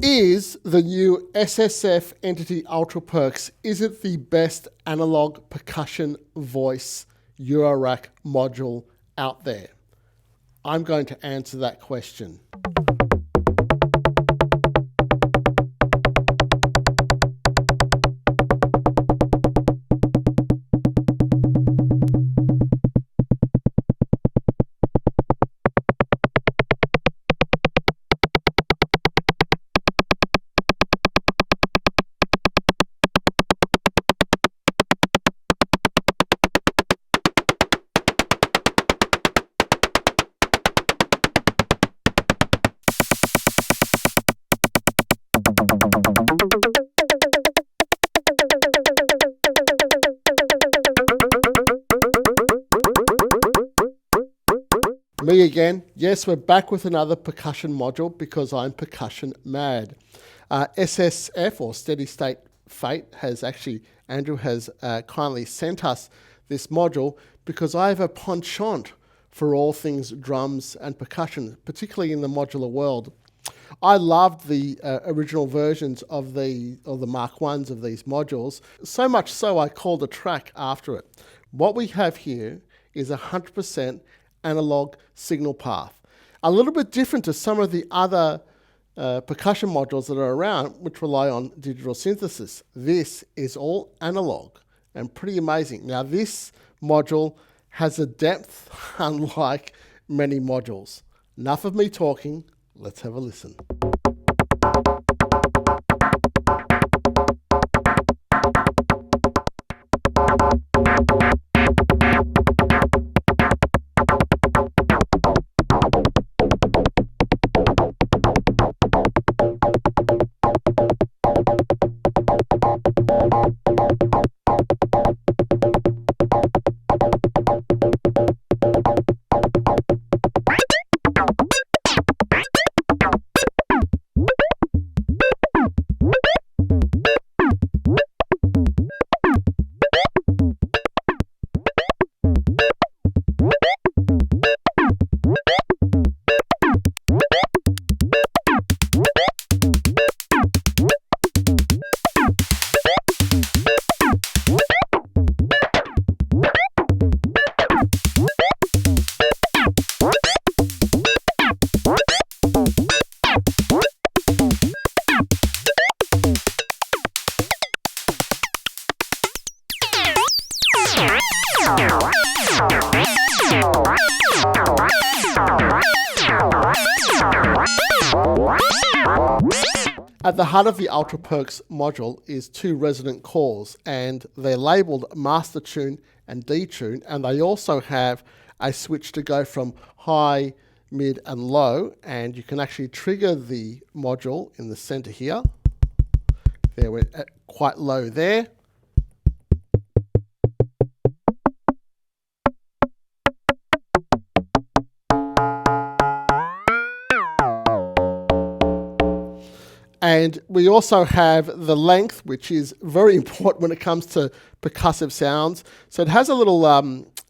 Is the new SSF Entity Ultra-Perc, is it the best analog percussion voice Eurorack module out there? I'm going to answer that question. Me again. Yes, we're back with another percussion module because I'm percussion mad. SSF, or Steady State Fate, Andrew has kindly sent us this module because I have a penchant for all things drums and percussion, particularly in the modular world. I loved the original versions of the Mark 1s of these modules, so much so I called a track after it. What we have here is 100% analog signal path. A little bit different to some of the other percussion modules that are around, which rely on digital synthesis. This is all analog and pretty amazing. Now, this module has a depth unlike many modules. Enough of me talking, let's have a listen. At the heart of the Ultra-Perc module is two resonant cores, and they're labelled master tune and detune, and they also have a switch to go from high, mid and low, and you can actually trigger the module in the center here. There, we're at quite low there. And we also have the length, which is very important when it comes to percussive sounds. So it has a little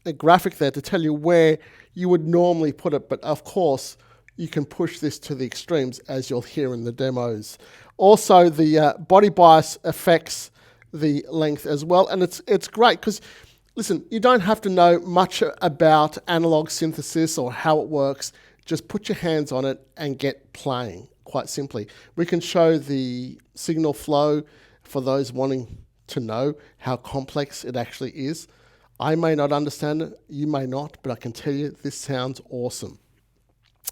a graphic there to tell you where you would normally put it, but of course you can push this to the extremes, as you'll hear in the demos. Also, the body bias affects the length as well, and it's great because, listen, you don't have to know much about analog synthesis or how it works. Just put your hands on it and get playing. Quite simply, we can show the signal flow for those wanting to know how complex it actually is. I may not understand it, you may not, but I can tell you this sounds awesome.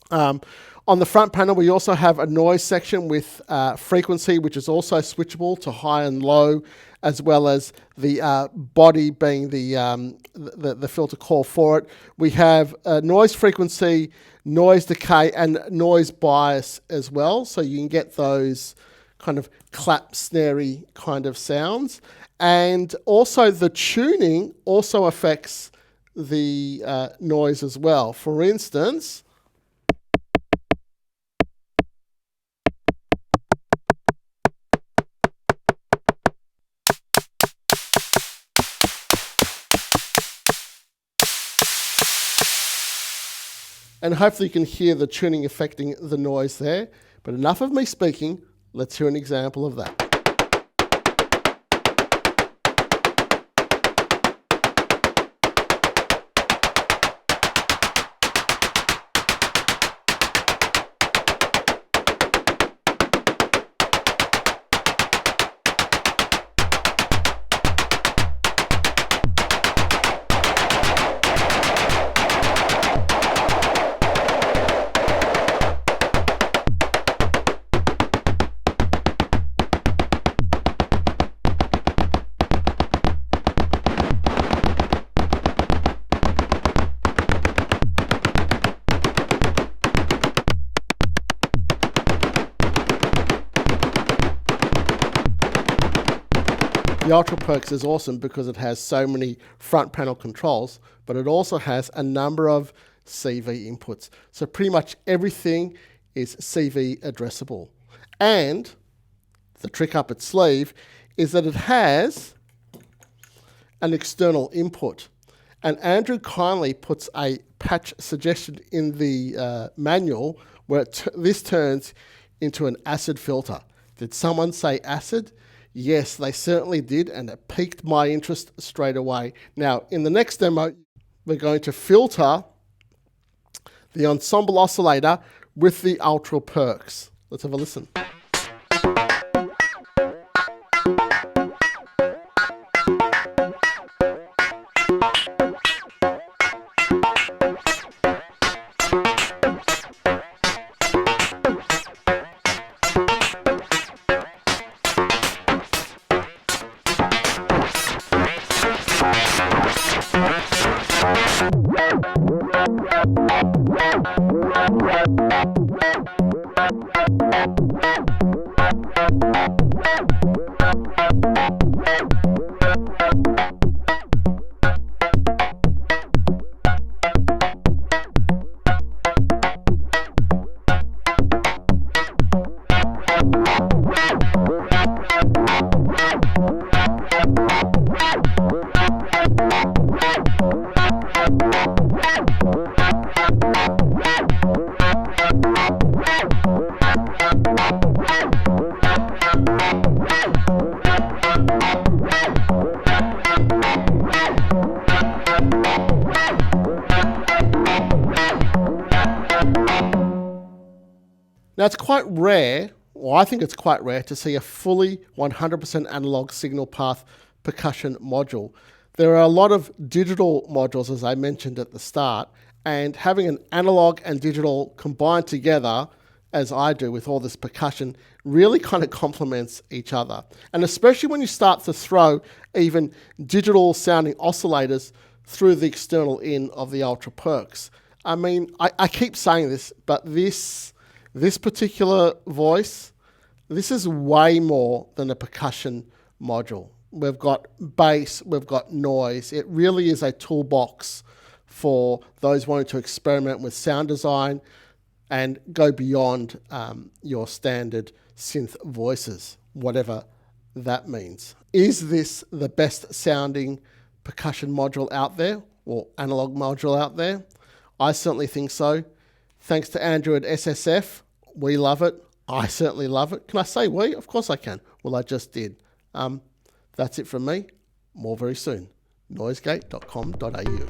On the front panel, we also have a noise section with frequency, which is also switchable to high and low, as well as the body being the filter core for it. We have noise frequency, noise decay, and noise bias as well, so you can get those kind of clap, snarey kind of sounds. And also the tuning also affects the noise as well. For instance, and hopefully you can hear the tuning affecting the noise there. But enough of me speaking, Let's hear an example of that. The Ultra-Perc is awesome because it has so many front panel controls, but it also has a number of CV inputs. So pretty much everything is CV addressable. And the trick up its sleeve is that it has an external input. And Andrew kindly puts a patch suggestion in the manual where this turns into an acid filter. Did someone say acid? Yes, they certainly did, and it piqued my interest straight away. Now, in the next demo, we're going to filter the ensemble oscillator with the Ultra-Percs. Let's have a listen. Now it's quite rare, or I think it's quite rare, to see a fully 100% analog signal path percussion module. There are a lot of digital modules, as I mentioned at the start, and having an analog and digital combined together, as I do with all this percussion, really kind of complements each other. And especially when you start to throw even digital sounding oscillators through the external in of the Ultra-Percs. I mean, I keep saying this, but this particular voice, this is way more than a percussion module. We've got bass, we've got noise. It really is a toolbox for those wanting to experiment with sound design and go beyond your standard synth voices, whatever that means. Is this the best sounding percussion module out there, or analog module out there? I certainly think so. Thanks to Andrew at SSF. We love it. I certainly love it. Can I say we? Of course I can. Well, I just did. That's it from me. More very soon. Noisegate.com.au.